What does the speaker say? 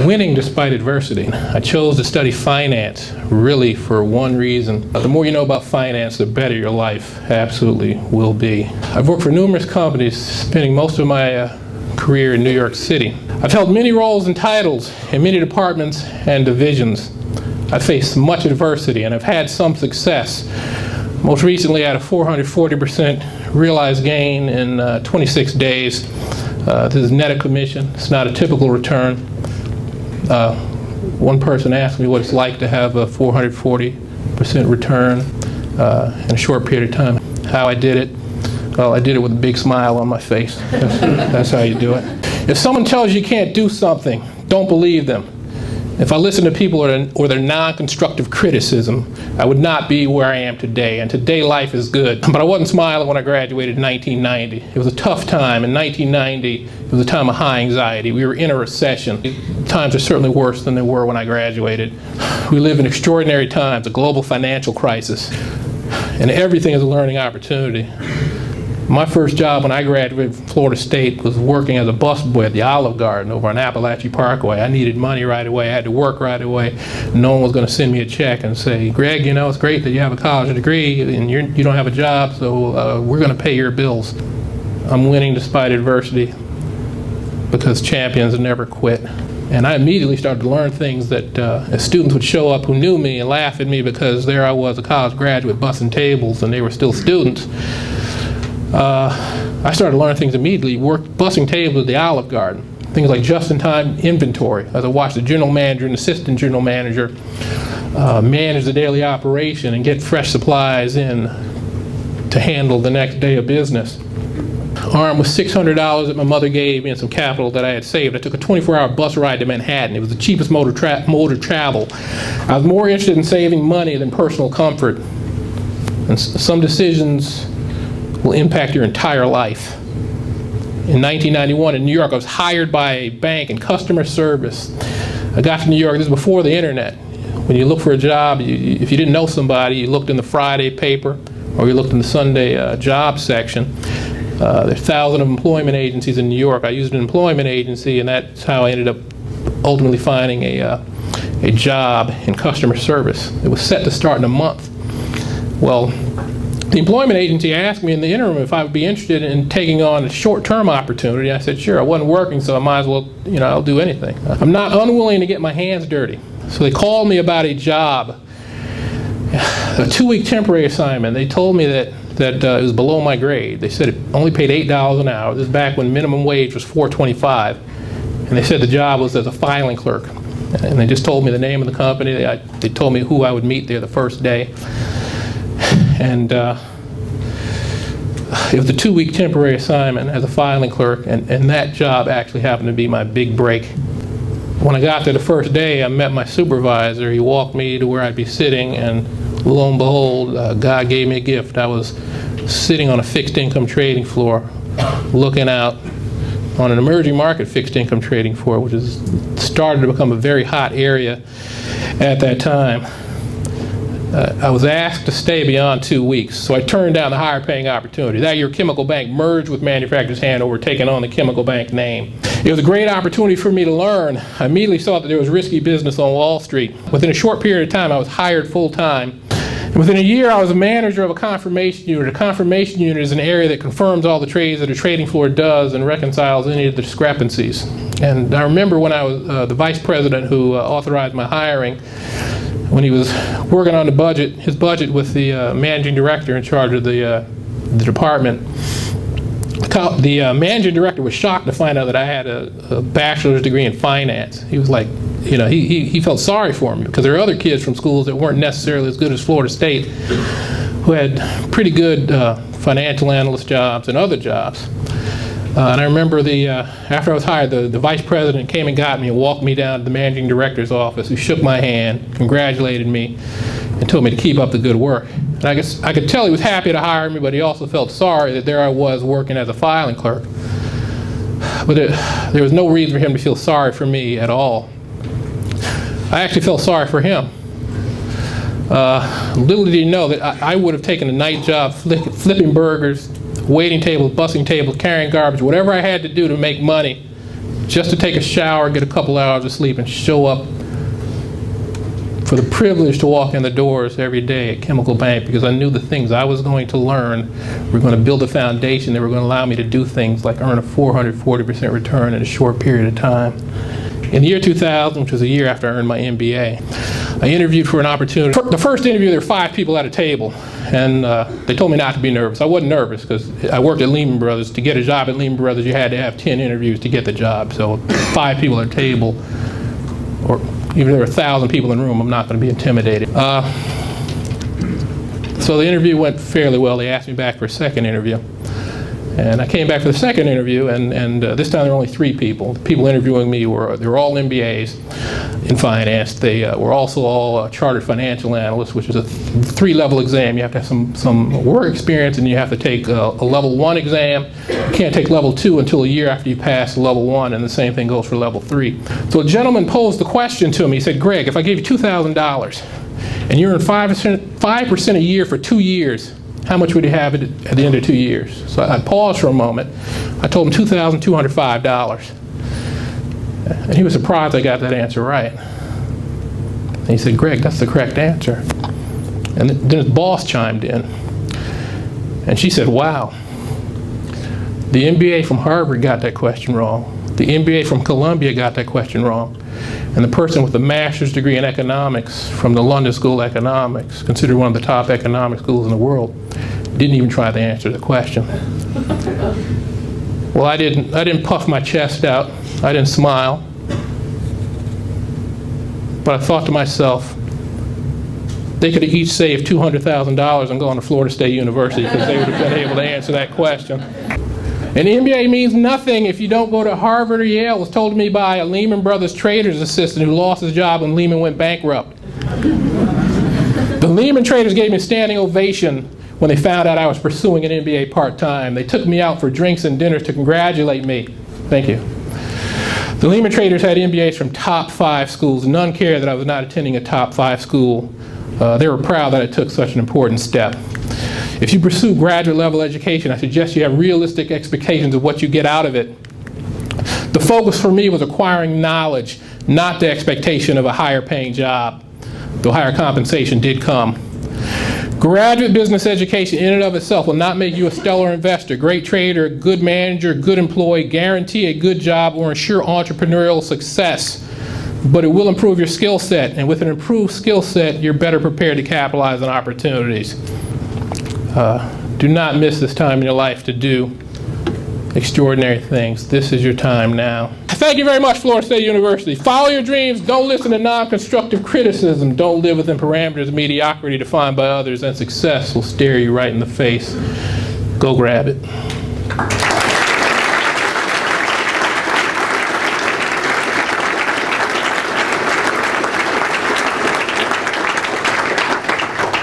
Winning despite adversity. I chose to study finance really for one reason. The more you know about finance, the better your life absolutely will be. I've worked for numerous companies, spending most of my career in New York City. I've held many roles and titles in many departments and divisions. I've faced much adversity and I've had some success. Most recently, I had a 440% realized gain in 26 days. This is net of commission. It's not a typical return. One person asked me what it's like to have a 440% return in a short period of time. How I did it? Well, I did it with a big smile on my face. That's how you do it. If someone tells you you can't do something, don't believe them. If I listened to people or their non-constructive criticism, I would not be where I am today. And today life is good. But I wasn't smiling when I graduated in 1990. It was a tough time. In 1990, it was a time of high anxiety. We were in a recession. Times are certainly worse than they were when I graduated. We live in extraordinary times, a global financial crisis. And everything is a learning opportunity. My first job when I graduated from Florida State was working as a busboy at the Olive Garden over on Appalachia Parkway. I needed money right away. I had to work right away. No one was going to send me a check and say, Greg, you know, it's great that you have a college degree and you don't have a job, so we're going to pay your bills. I'm winning despite adversity because champions never quit. And I immediately started to learn things that as students would show up who knew me and laugh at me because there I was, a college graduate, bussing tables, and they were still students. I started to learn things immediately. Worked bussing tables at the Olive Garden. Things like just-in-time inventory. As I watched the general manager and assistant general manager manage the daily operation and get fresh supplies in to handle the next day of business. Armed with $600 that my mother gave me and some capital that I had saved, I took a 24-hour bus ride to Manhattan. It was the cheapest mode of travel. I was more interested in saving money than personal comfort. And some decisions will impact your entire life. In 1991 in New York, I was hired by a bank in customer service. I got to New York, this is before the internet. When you look for a job, if you didn't know somebody, you looked in the Friday paper or you looked in the Sunday job section. There's thousands of employment agencies in New York. I used an employment agency and that's how I ended up ultimately finding a job in customer service. It was set to start in a month. Well, the employment agency asked me in the interim if I would be interested in taking on a short-term opportunity. I said, sure. I wasn't working, so I might as well, you know, I'll do anything. I'm not unwilling to get my hands dirty. So they called me about a job, a 2-week temporary assignment. They told me that it was below my grade. They said it only paid $8 an hour. This is back when minimum wage was $4.25. And they said the job was as a filing clerk. And they just told me the name of the company. They told me who I would meet there the first day. And it was a 2-week temporary assignment as a filing clerk, and that job actually happened to be my big break. When I got there the first day, I met my supervisor. He walked me to where I'd be sitting, and lo and behold, God gave me a gift. I was sitting on a fixed income trading floor, looking out on an emerging market fixed income trading floor, which has started to become a very hot area at that time. I was asked to stay beyond 2 weeks, so I turned down the higher paying opportunity. That year, Chemical Bank merged with Manufacturers Hanover, taking on the Chemical Bank name. It was a great opportunity for me to learn. I immediately saw that there was risky business on Wall Street. Within a short period of time, I was hired full-time. And within a year, I was a manager of a confirmation unit. A confirmation unit is an area that confirms all the trades that a trading floor does and reconciles any of the discrepancies. And I remember when I was the vice president who authorized my hiring, when he was working on the budget, his budget with the managing director in charge of the department, the managing director was shocked to find out that I had a bachelor's degree in finance. He was like, you know, he felt sorry for me because there were other kids from schools that weren't necessarily as good as Florida State who had pretty good financial analyst jobs and other jobs. And I remember after I was hired, the vice president came and got me and walked me down to the managing director's office, who shook my hand, congratulated me, and told me to keep up the good work. And I guess I could tell he was happy to hire me, but he also felt sorry that there I was working as a filing clerk. But there was no reason for him to feel sorry for me at all. I actually felt sorry for him. Little did he know that I would have taken a night job flipping burgers, waiting tables, bussing tables, carrying garbage, whatever I had to do to make money just to take a shower, get a couple hours of sleep, and show up for the privilege to walk in the doors every day at Chemical Bank, because I knew the things I was going to learn were going to build a foundation that were going to allow me to do things like earn a 440% return in a short period of time. In the year 2000, which was a year after I earned my MBA, I interviewed for an opportunity. The first interview, there were 5 people at a table, and they told me not to be nervous. I wasn't nervous because I worked at Lehman Brothers. To get a job at Lehman Brothers, you had to have 10 interviews to get the job. So 5 people at a table, or even if there were 1,000 people in the room, I'm not going to be intimidated. So the interview went fairly well. They asked me back for a second interview. And I came back for the second interview, and this time there were only 3 people. The people interviewing me they were all MBAs in finance. They were also all chartered financial analysts, which is a 3-level exam. You have to have some work experience, and you have to take a level 1 exam. You can't take level 2 until a year after you pass level 1, and the same thing goes for level 3. So a gentleman posed the question to me. He said, "Greg, if I gave you $2,000 and you earn 5% a year for 2 years, how much would you have at the end of 2 years?" So I paused for a moment. I told him $2,205. And he was surprised I got that answer right. And he said, "Greg, that's the correct answer." And then his boss chimed in. And she said, "Wow, the MBA from Harvard got that question wrong. The MBA from Columbia got that question wrong. And the person with a master's degree in economics from the London School of Economics, considered one of the top economic schools in the world, didn't even try to answer the question." Well, I didn't puff my chest out. I didn't smile. But I thought to myself, they could have each saved $200,000 and gone to Florida State University, because they would have been able to answer that question. An MBA means nothing if you don't go to Harvard or Yale. It was told to me by a Lehman Brothers trader's assistant who lost his job when Lehman went bankrupt. The Lehman traders gave me a standing ovation when they found out I was pursuing an MBA part-time. They took me out for drinks and dinners to congratulate me. Thank you. The Lehman traders had MBAs from top 5 schools. None cared that I was not attending a top 5 school. They were proud that I took such an important step. If you pursue graduate level education, I suggest you have realistic expectations of what you get out of it. The focus for me was acquiring knowledge, not the expectation of a higher paying job, though higher compensation did come. Graduate business education in and of itself will not make you a stellar investor, great trader, good manager, good employee, guarantee a good job, or ensure entrepreneurial success. But it will improve your skill set, and with an improved skill set, you're better prepared to capitalize on opportunities. Do not miss this time in your life to do extraordinary things. This is your time now. Thank you very much, Florida State University. Follow your dreams. Don't listen to non-constructive criticism. Don't live within parameters of mediocrity defined by others, and success will stare you right in the face. Go grab it.